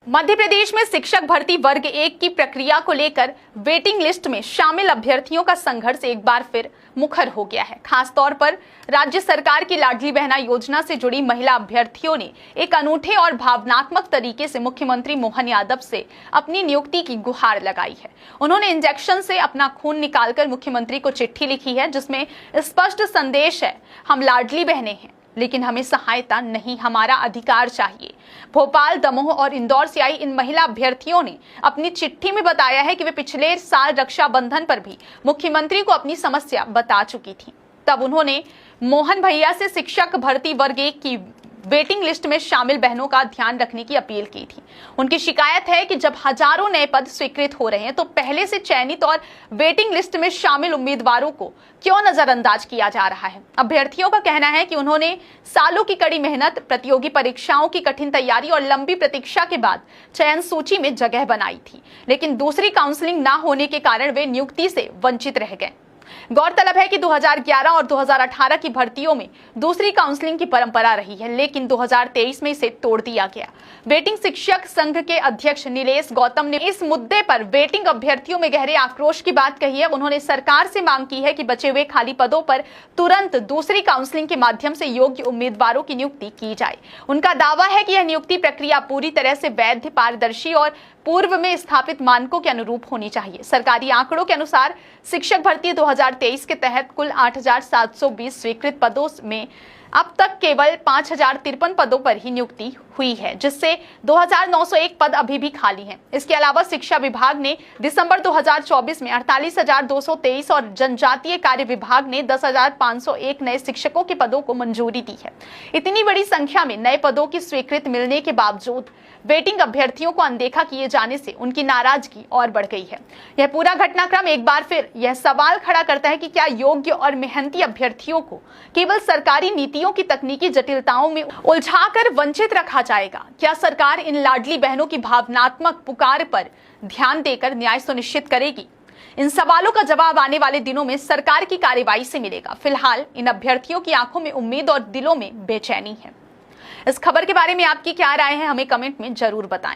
मध्य प्रदेश में शिक्षक भर्ती वर्ग 1 की प्रक्रिया को लेकर वेटिंग लिस्ट में शामिल अभ्यर्थियों का संघर्ष एक बार फिर मुखर हो गया है। खास तौर पर राज्य सरकार की लाडली बहना योजना से जुड़ी महिला अभ्यर्थियों ने एक अनूठे और भावनात्मक तरीके से मुख्यमंत्री मोहन यादव से अपनी नियुक्ति की गुहार लगाई है। उन्होंने इंजेक्शन से अपना खून निकालकर मुख्यमंत्री को चिट्ठी लिखी है, जिसमें स्पष्ट संदेश है, हम लाडली बहनें हैं, लेकिन हमें सहायता नहीं, हमारा अधिकार चाहिए। भोपाल, दमोह और इंदौर से आई इन महिला अभ्यर्थियों ने अपनी चिट्ठी में बताया है कि वे पिछले साल रक्षाबंधन पर भी मुख्यमंत्री को अपनी समस्या बता चुकी थी। तब उन्होंने मोहन भैया से शिक्षक भर्ती वर्ग 1 की वेटिंग लिस्ट में शामिल बहनों का ध्यान रखने की अपील की थी। उनकी शिकायत है कि जब हजारों नए पद स्वीकृत हो रहे हैं तो पहले से चयनित और वेटिंग लिस्ट में शामिल उम्मीदवारों को क्यों नजरअंदाज किया जा रहा है। अभ्यर्थियों का कहना है कि उन्होंने सालों की कड़ी मेहनत, प्रतियोगी परीक्षाओं की कठिन तैयारी और लंबी प्रतीक्षा के बाद चयन सूची में जगह बनाई थी, लेकिन दूसरी काउंसलिंग न होने के कारण वे नियुक्ति से वंचित रह गए। गौरतलब है कि 2011 और 2018 की भर्तियों में दूसरी काउंसलिंग की परंपरा रही है, लेकिन 2023 में इसे तोड़ दिया गया। वेटिंग शिक्षक संघ के अध्यक्ष नीलेश गौतम ने इस मुद्दे पर वेटिंग अभ्यर्थियों में गहरे आक्रोश की बात कही है। उन्होंने सरकार से मांग की है कि बचे हुए खाली पदों पर तुरंत दूसरी काउंसलिंग के माध्यम से योग्य उम्मीदवारों की नियुक्ति की जाए। उनका दावा है कि यह नियुक्ति प्रक्रिया पूरी तरह से वैध, पारदर्शी और पूर्व में स्थापित मानकों के अनुरूप होनी चाहिए। सरकारी आंकड़ों के अनुसार शिक्षक भर्ती 2023 के तहत कुल 8,720 स्वीकृत पदों में अब तक केवल 5,053 पदों पर ही नियुक्ति हुई है, जिससे 2,901 पद अभी भी खाली हैं। इसके अलावा शिक्षा विभाग ने दिसंबर 2024 में 48,223 और जनजातीय कार्य विभाग ने 10,501 नए शिक्षकों के पदों को मंजूरी दी है। इतनी बड़ी संख्या में नए पदों की स्वीकृत मिलने के बावजूद वेटिंग अभ्यर्थियों को अनदेखा किए जाने से उनकी नाराजगी और बढ़ गई है। यह पूरा घटनाक्रम एक बार फिर यह सवाल खड़ा करता है कि क्या योग्य और मेहनती अभ्यर्थियों को केवल सरकारी नीतियों की तकनीकी जटिलताओं में उलझाकर वंचित रखा जाएगा? क्या सरकार इन लाडली बहनों की भावनात्मक पुकार पर ध्यान देकर न्याय सुनिश्चित करेगी? इन सवालों का जवाब आने वाले दिनों में सरकार की कार्रवाई से मिलेगा। फिलहाल इन अभ्यर्थियों की आंखों में उम्मीद और दिलों में बेचैनी है। इस खबर के बारे में आपकी क्या राय है, हमें कमेंट में जरूर बताएं।